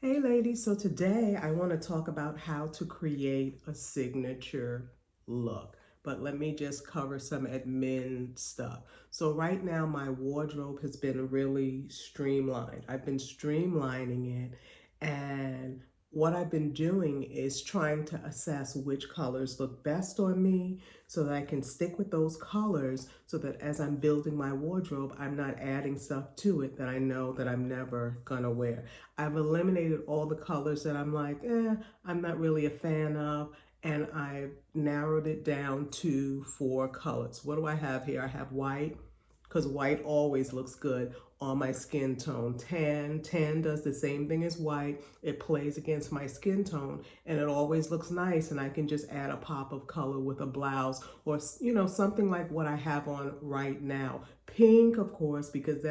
Hey ladies, so today I want to talk about how to create a signature look. But let me just cover some admin stuff. So right now my wardrobe has been really streamlined. I've been streamlining it, and what I've been doing is trying to assess which colors look best on me so that I can stick with those colors so that as I'm building my wardrobe, I'm not adding stuff to it that I know that I'm never gonna wear. I've eliminated all the colors that I'm like, I'm not really a fan of, and I've narrowed it down to four colors. What do I have here? I have white, because white always looks good on my skin tone. Tan does the same thing as white. It plays against my skin tone and it always looks nice, and I can just add a pop of color with a blouse or something like what I have on right now. Pink, of course, because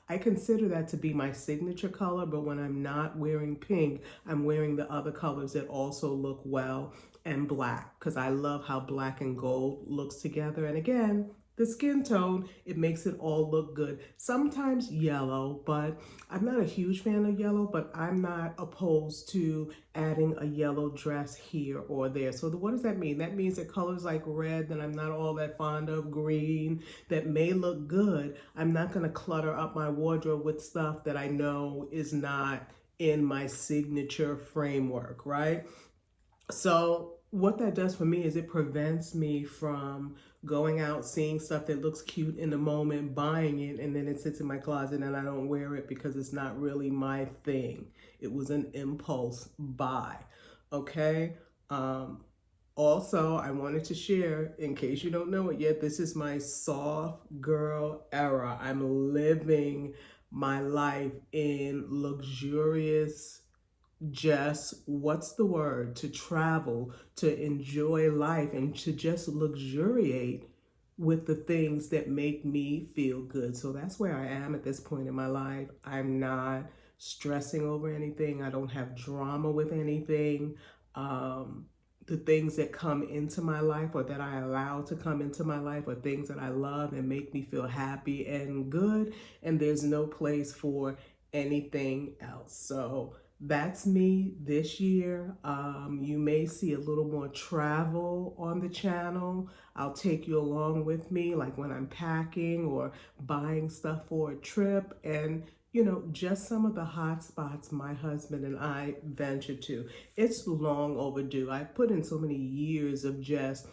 I consider that to be my signature color, but when I'm not wearing pink, I'm wearing the other colors that also look well, and black, because I love how black and gold looks together. And again, the skin tone, it makes it all look good. Sometimes yellow, but I'm not a huge fan of yellow, but I'm not opposed to adding a yellow dress here or there. So what does that mean? That means that colors like red that I'm not all that fond of, green, that may look good, I'm not gonna clutter up my wardrobe with stuff that I know is not in my signature framework, right? So what that does for me is it prevents me from going out, seeing stuff that looks cute in the moment, buying it, and then it sits in my closet and I don't wear it because it's not really my thing. It was an impulse buy. Okay. Um, Also, I wanted to share, in case you don't know it yet, this is my soft girl era. I'm living my life in luxurious, just what's the word, to travel, to enjoy life, and to just luxuriate with the things that make me feel good. So that's where I am at this point in my life. I'm not stressing over anything. I don't have drama with anything. The things that come into my life or that I allow to come into my life are things that I love and make me feel happy and good. And there's no place for anything else. So that's me this year. You may see a little more travel on the channel. I'll take you along with me, like when I'm packing or buying stuff for a trip, and just some of the hot spots my husband and I venture to. It's long overdue. I put in so many years of just,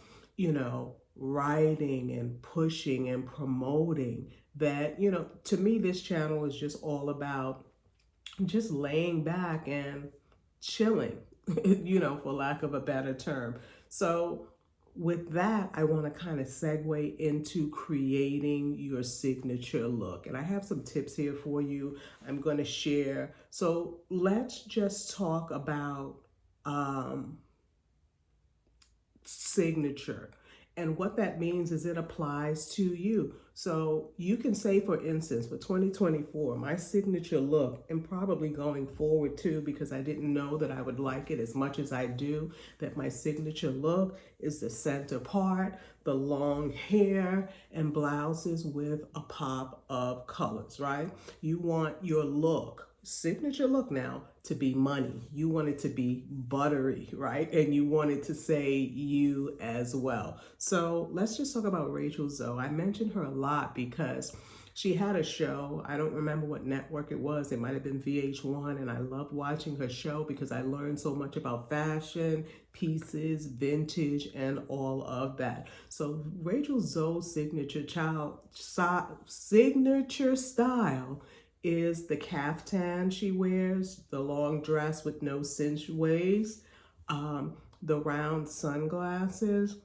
writing and pushing and promoting that, to me, this channel is just all about just laying back and chilling, for lack of a better term. So, with that, I want to kind of segue into creating your signature look. And I have some tips here for you I'm going to share. So, let's just talk about um, signature. And what that means is it applies to you. So you can say, for instance, for 2024, my signature look, and probably going forward too, because I didn't know that I would like it as much as I do, that my signature look is the center part, the long hair, and blouses with a pop of colors, right? You want your look, signature look now, to be money. You want it to be buttery, right? And you want it to say you as well. So let's just talk about Rachel Zoe. I mentioned her a lot because she had a show. I don't remember what network it was. It might have been VH1. And I loved watching her show because I learned so much about fashion, pieces, vintage, and all of that. So Rachel Zoe's signature style is the caftan she wears, the long dress with no cinch waist, the round sunglasses,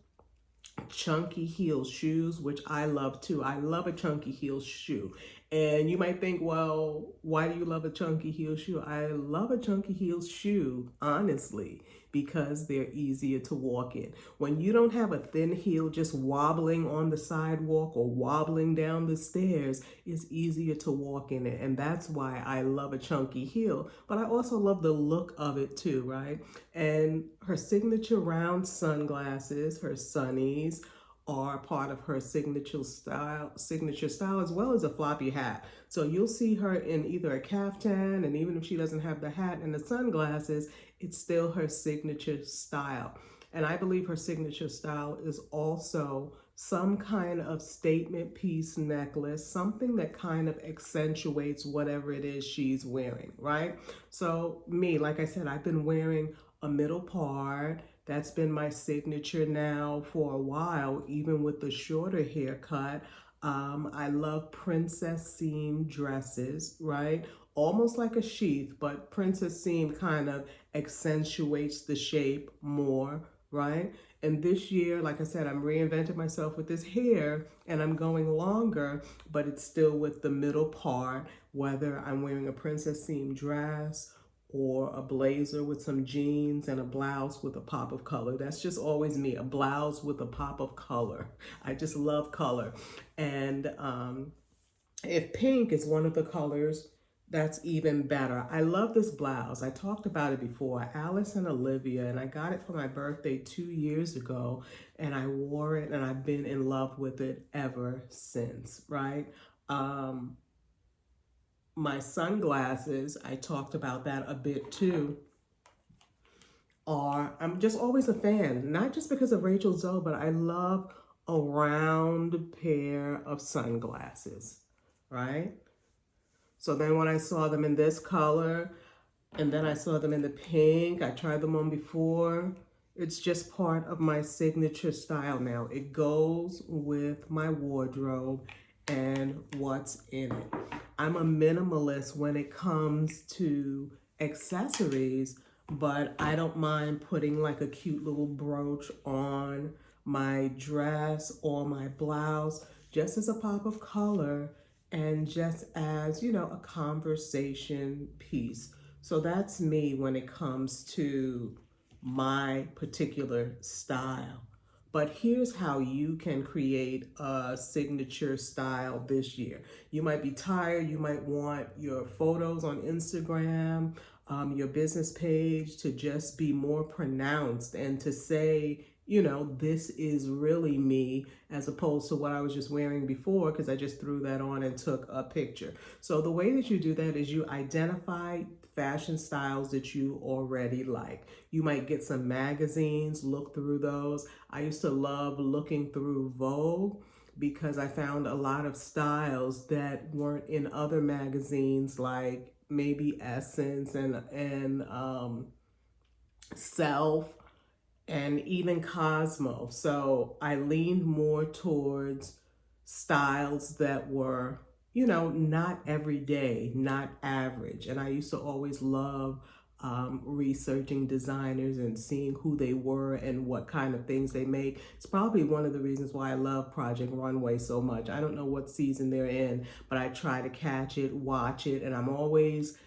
chunky heel shoes, which I love too. I love a chunky heel shoe. And you might think, well, why do you love a chunky heel shoe? I love a chunky heel shoe, honestly, because they're easier to walk in. When you don't have a thin heel just wobbling on the sidewalk or wobbling down the stairs, it's easier to walk in it. And that's why I love a chunky heel. But I also love the look of it too, right? And her signature round sunglasses, her sunnies, are part of her signature style, as well as a floppy hat. So you'll see her in either a caftan, and even if she doesn't have the hat and the sunglasses, it's still her signature style. And I believe her signature style is also some kind of statement piece necklace, something that kind of accentuates whatever it is she's wearing, right? So me, like I said, I've been wearing a middle part. That's been my signature now for a while, even with the shorter haircut. I love princess seam dresses, right? Almost like a sheath, but princess seam kind of accentuates the shape more, right? And this year, like I said, I'm reinventing myself with this hair and I'm going longer, but it's still with the middle part, whether I'm wearing a princess seam dress or a blazer with some jeans and a blouse with a pop of color. That's just always me, a blouse with a pop of color. I just love color. And if pink is one of the colors, that's even better. I love this blouse. I talked about it before, Alice and Olivia, and I got it for my birthday 2 years ago, and I wore it, and I've been in love with it ever since, right? My sunglasses, I talked about that a bit too, I'm just always a fan, not just because of Rachel Zoe, but I love a round pair of sunglasses, right? So then when I saw them in this color, and then I saw them in the pink, I tried them on before. It's just part of my signature style now. It goes with my wardrobe and what's in it. I'm a minimalist when it comes to accessories, but I don't mind putting like a cute little brooch on my dress or my blouse, just as a pop of color and just as, you know, a conversation piece. So that's me when it comes to my particular style. But here's how you can create a signature style this year. You might be tired. You might want your photos on Instagram, your business page to just be more pronounced and to say, you know, this is really me, as opposed to what I was just wearing before because I just threw that on and took a picture. So the way that you do that is you identify fashion styles that you already like. You might get some magazines, look through those. I used to love looking through Vogue because I found a lot of styles that weren't in other magazines, like maybe Essence and Self and even Cosmo. So I leaned more towards styles that were, you know, not everyday, not average. And I used to always love researching designers and seeing who they were and what kind of things they make. It's probably one of the reasons why I love Project Runway so much. I don't know what season they're in, but I try to catch it, watch it, and I'm always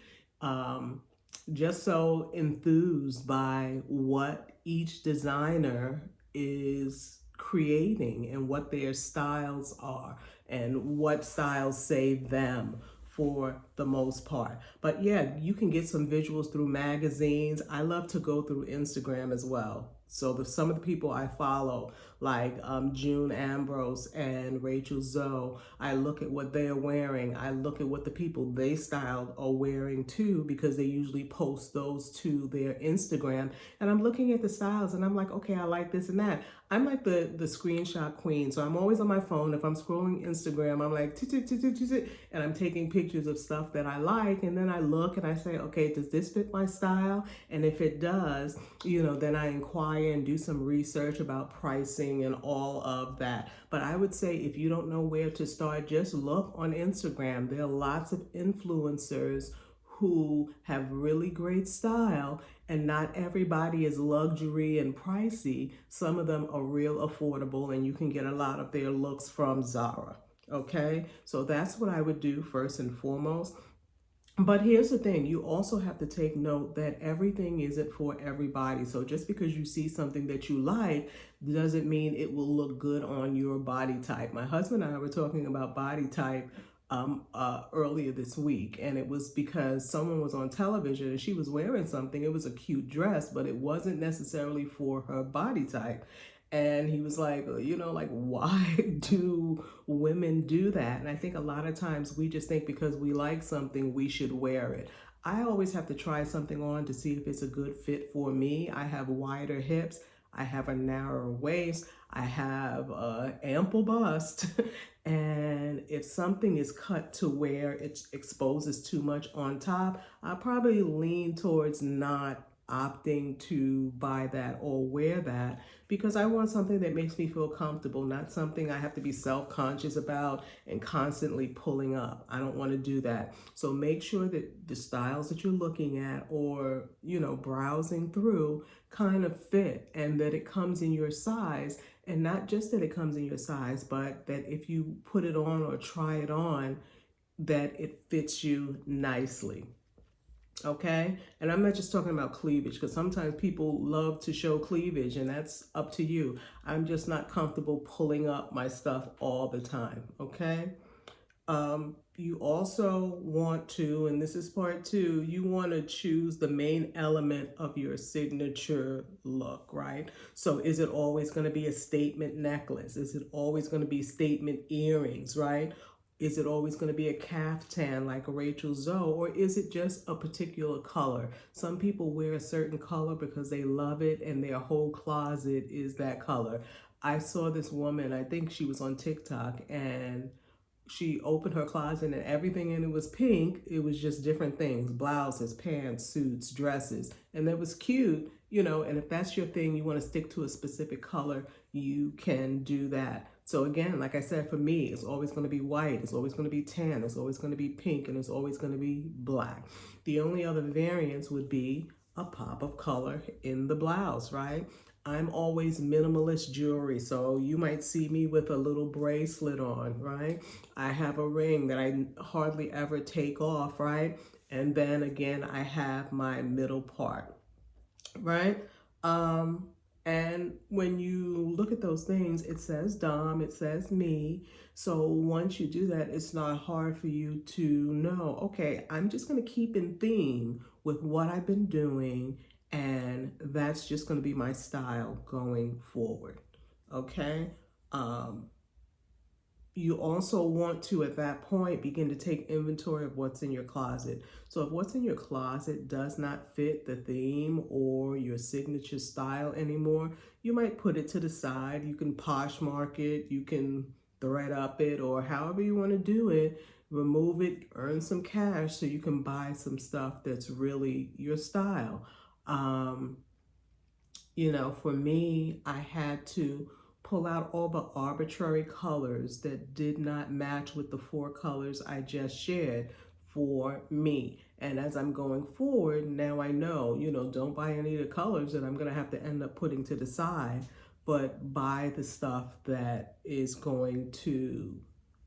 just so enthused by what each designer is creating and what their styles are and what styles save them for the most part. But yeah, you can get some visuals through magazines. I love to go through Instagram as well. So some of the people I follow, like June Ambrose and Rachel Zoe, I look at what they're wearing. I look at what the people they styled are wearing too, because they usually post those to their Instagram. And I'm looking at the styles and I'm like, okay, I like this and that. I'm like the screenshot queen. So I'm always on my phone. If I'm scrolling Instagram, I'm like, and I'm taking pictures of stuff that I like. And then I look and I say, okay, does this fit my style? And if it does, you know, then I inquire and do some research about pricing and all of that. But I would say if you don't know where to start, just look on Instagram. There are lots of influencers who have really great style, and not everybody is luxury and pricey. Some of them are real affordable, and you can get a lot of their looks from Zara. Okay, so that's what I would do first and foremost. But here's the thing, you also have to take note that everything isn't for everybody. So just because you see something that you like doesn't mean it will look good on your body type. My husband and I were talking about body type earlier this week, and it was because someone was on television and she was wearing something. It was a cute dress, but it wasn't necessarily for her body type. And he was like, like, why do women do that? And I think a lot of times we just think because we like something, we should wear it. I always have to try something on to see if it's a good fit for me. I have wider hips. I have a narrower waist. I have an ample bust. And if something is cut to where it exposes too much on top, I probably lean towards not opting to buy that or wear that because I want something that makes me feel comfortable, not something I have to be self-conscious about and constantly pulling up. I don't want to do that. So make sure that the styles that you're looking at or, browsing through kind of fit and that it comes in your size. And not just that it comes in your size, but that if you put it on or try it on, that it fits you nicely. Okay? And I'm not just talking about cleavage because sometimes people love to show cleavage and that's up to you. I'm just not comfortable pulling up my stuff all the time. Okay? You also want to, and this is part two, you want to choose the main element of your signature look, right? So is it always going to be a statement necklace? Is it always going to be statement earrings, right? Is it always going to be a caftan like a Rachel Zoe, or is it just a particular color? Some people wear a certain color because they love it and their whole closet is that color. I saw this woman, I think she was on TikTok, and she opened her closet and everything in it was pink. It was just different things, blouses, pants, suits, dresses. And that was cute, and if that's your thing, you want to stick to a specific color, you can do that. So again, like I said, for me, it's always going to be white, it's always going to be tan, it's always going to be pink, and it's always going to be black. The only other variance would be a pop of color in the blouse, right? I'm always minimalist jewelry, so you might see me with a little bracelet on, right? I have a ring that I hardly ever take off, right? And then again, I have my middle part, right? And when you look at those things, it says Dom, it says me. So once you do that, it's not hard for you to know, okay, I'm just going to keep in theme with what I've been doing, and that's just going to be my style going forward. Okay? Um, you also want to, at that point, begin to take inventory of what's in your closet. So if what's in your closet does not fit the theme or your signature style anymore, you might put it to the side. You can Poshmark it, you can thread up it, or however you want to do it. Remove it, earn some cash so you can buy some stuff that's really your style. Um, for me, I had to pull out all the arbitrary colors that did not match with the four colors I just shared for me. And as I'm going forward, now I know, don't buy any of the colors that I'm going to have to end up putting to the side, but buy the stuff that is going to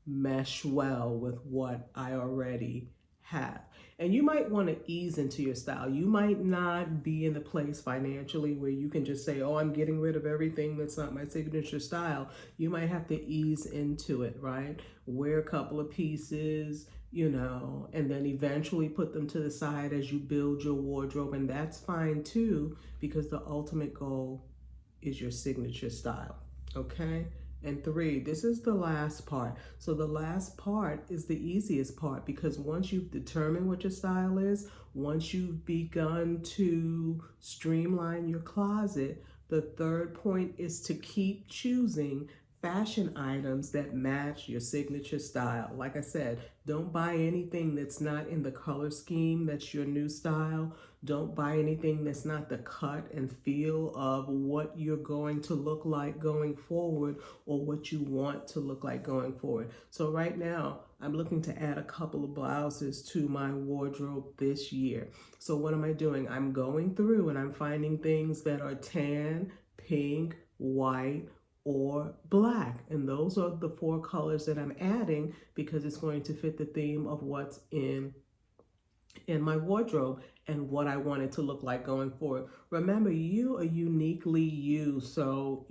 mesh well with what I already have. And you might want to ease into your style. You might not be in the place financially where you can just say, oh, I'm getting rid of everything that's not my signature style. You might have to ease into it, right? Wear a couple of pieces, and then eventually put them to the side as you build your wardrobe. And that's fine too, because the ultimate goal is your signature style, okay? And three, this is the last part. So the last part is the easiest part because once you've determined what your style is, once you've begun to streamline your closet, the third point is to keep choosing fashion items that match your signature style. Like I said, don't buy anything that's not in the color scheme that's your new style. Don't buy anything that's not the cut and feel of what you're going to look like going forward or what you want to look like going forward. So right now, I'm looking to add a couple of blouses to my wardrobe this year. So what am I doing? I'm going through and I'm finding things that are tan, pink, white, or black. And those are the four colors that I'm adding because it's going to fit the theme of what's in my wardrobe and what I want it to look like going forward. Remember, you are uniquely you. So,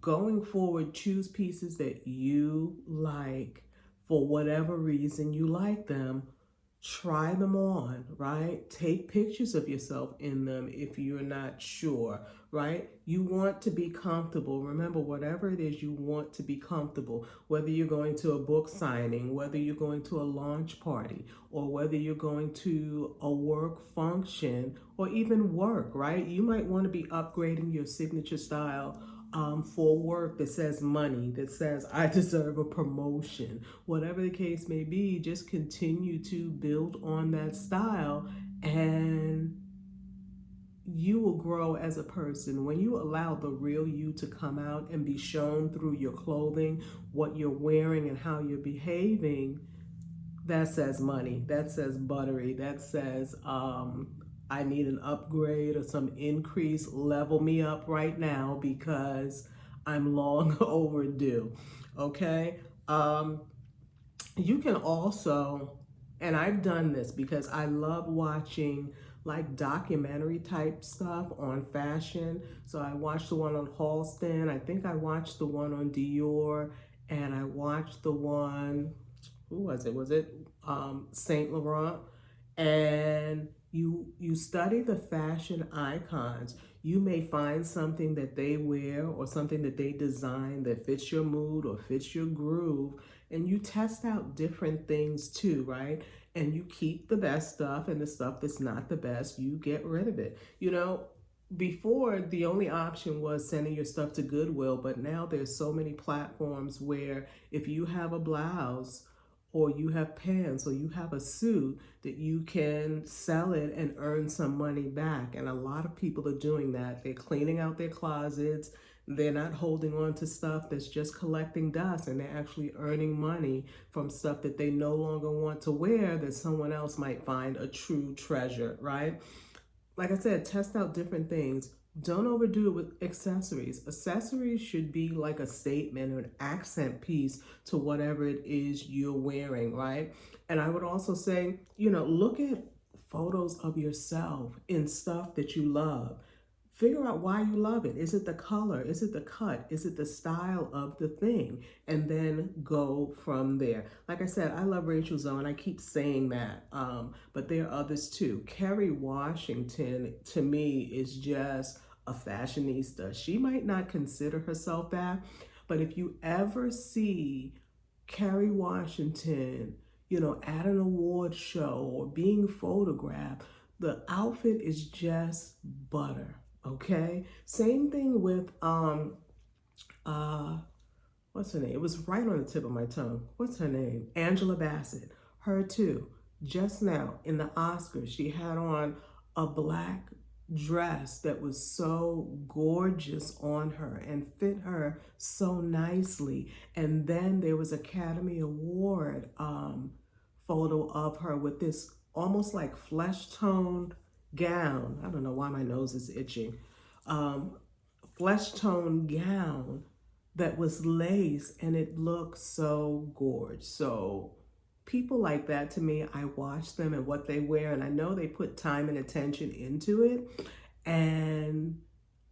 going forward, choose pieces that you like for whatever reason you like them. try them on, right? Take pictures of yourself in them if you're not sure, right? You want to be comfortable. Remember, whatever it is, you want to be comfortable. Whether you're going to a book signing, whether you're going to a launch party, or whether you're going to a work function, or even work, right? You might want to be upgrading your signature style for work that says money, that says I deserve a promotion. Whatever the case may be, just continue to build on that style and you will grow as a person. When you allow the real you to come out and be shown through your clothing, what you're wearing, and how you're behaving, that says money, that says buttery, that says I need an upgrade or some increase. Level me up right now because I'm long overdue. Okay. You can also, and I've done this because I love watching like documentary type stuff on fashion. So I watched the one on Halston. I think I watched the one on Dior, and I watched the one, who was it? Was it Saint Laurent? And you study the fashion icons. You may find something that they wear or something that they design that fits your mood or fits your groove, and you test out different things too, right? And you keep the best stuff, and the stuff that's not the best, you get rid of it. Before, the only option was sending your stuff to Goodwill, but now there's so many platforms where if you have a blouse or you have pants or you have a suit, that you can sell it and earn some money back. And a lot of people are doing that. They're cleaning out their closets. They're not holding on to stuff that's just collecting dust, and they're actually earning money from stuff that they no longer want to wear that someone else might find a true treasure, right? Like I said, test out different things. Don't overdo it with accessories. Accessories should be like a statement or an accent piece to whatever it is you're wearing, right? And I would also say, look at photos of yourself in stuff that you love. Figure out why you love it. Is it the color? Is it the cut? Is it the style of the thing? And then go from there. Like I said, I love Rachel Zoe, and I keep saying that. But there are others too. Kerry Washington, to me, is just a fashionista. She might not consider herself that, but if you ever see Kerry Washington, at an award show or being photographed, the outfit is just butter. Okay. Same thing with uh what's her name? It was right on the tip of my tongue. What's her name? Angela Bassett. Her too. Just now in the Oscars, she had on a black dress that was so gorgeous on her and fit her so nicely. And then there was Academy Award photo of her with this almost like flesh toned gown. I don't know why my nose is itching. Um, Flesh toned gown that was lace, and it looked so gorgeous. So people like that, to me, I watch them and what they wear, and I know they put time and attention into it. And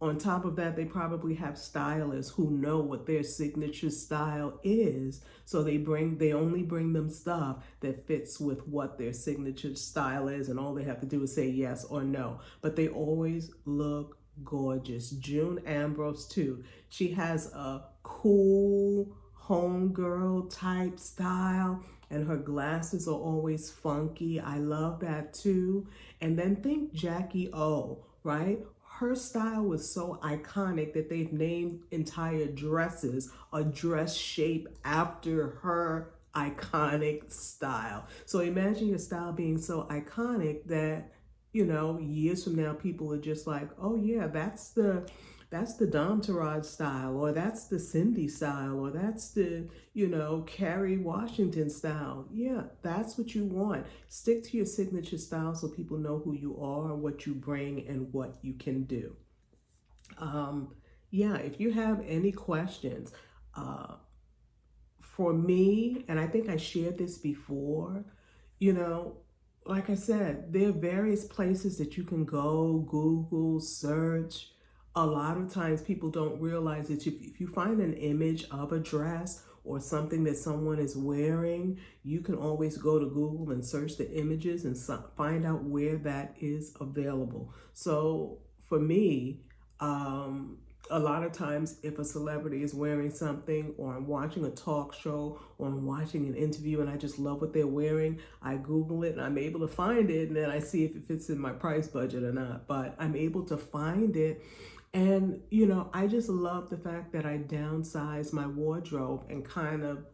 on top of that, they probably have stylists who know what their signature style is. So they only bring them stuff that fits with what their signature style is, and all they have to do is say yes or no. But they always look gorgeous. June Ambrose too. She has a cool homegirl type style, and her glasses are always funky. I love that too. And then think Jackie O, right? Her style was so iconic that they've named entire dresses a dress shape after her iconic style. So imagine your style being so iconic that, years from now, people are just like, oh yeah, that's the Dom Taraj style, or that's the Cindy style, or that's the, Kerry Washington style. Yeah, that's what you want. Stick to your signature style so people know who you are, what you bring, and what you can do. Yeah, if you have any questions, for me, and I think I shared this before, you know, like I said, there are various places that you can go, Google, search. A lot of times people don't realize that if you find an image of a dress or something that someone is wearing, you can always go to Google and search the images and find out where that is available. So for me, a lot of times if a celebrity is wearing something, or I'm watching a talk show, or I'm watching an interview and I just love what they're wearing, I Google it and I'm able to find it, and then I see if it fits in my price budget or not. But I'm able to find it. And, you know, I just love the fact that I downsized my wardrobe and kind of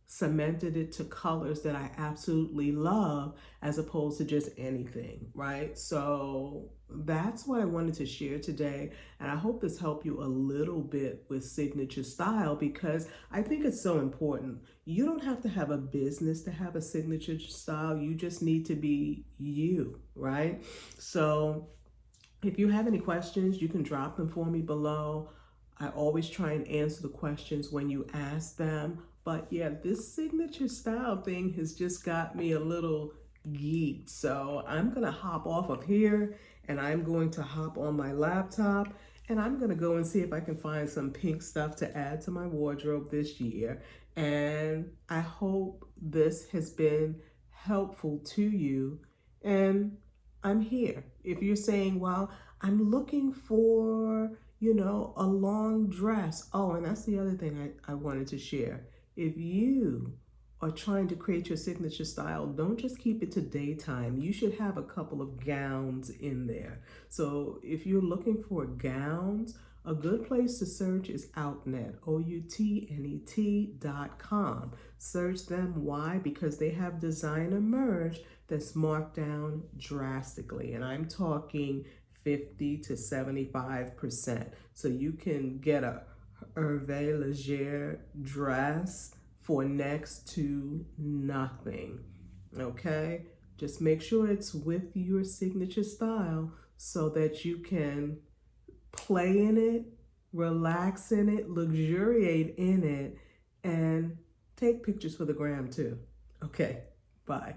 cemented it to colors that I absolutely love, as opposed to just anything, right? So that's what I wanted to share today. And I hope this helped you a little bit with signature style, because I think it's so important. You don't have to have a business to have a signature style. You just need to be you, right? So if you have any questions, you can drop them for me below. I always try and answer the questions when you ask them. But yeah, this signature style thing has just got me a little geeked. So I'm going to hop off of here and I'm going to hop on my laptop and I'm going to go and see if I can find some pink stuff to add to my wardrobe this year. And I hope this has been helpful to you. And I'm here. If you're saying, well, I'm looking for, you know, a long dress. Oh, and that's the other thing I wanted to share. If you are trying to create your signature style, don't just keep it to daytime. You should have a couple of gowns in there. So if you're looking for gowns, a good place to search is Outnet, OUTNET.com. Search them. Why? Because they have designer merch that's marked down drastically. And I'm talking 50 to 75%. So you can get a Hervé Leger dress for next to nothing. Okay? Just make sure it's with your signature style so that you can play in it, relax in it, luxuriate in it, and take pictures for the gram too. Okay, bye.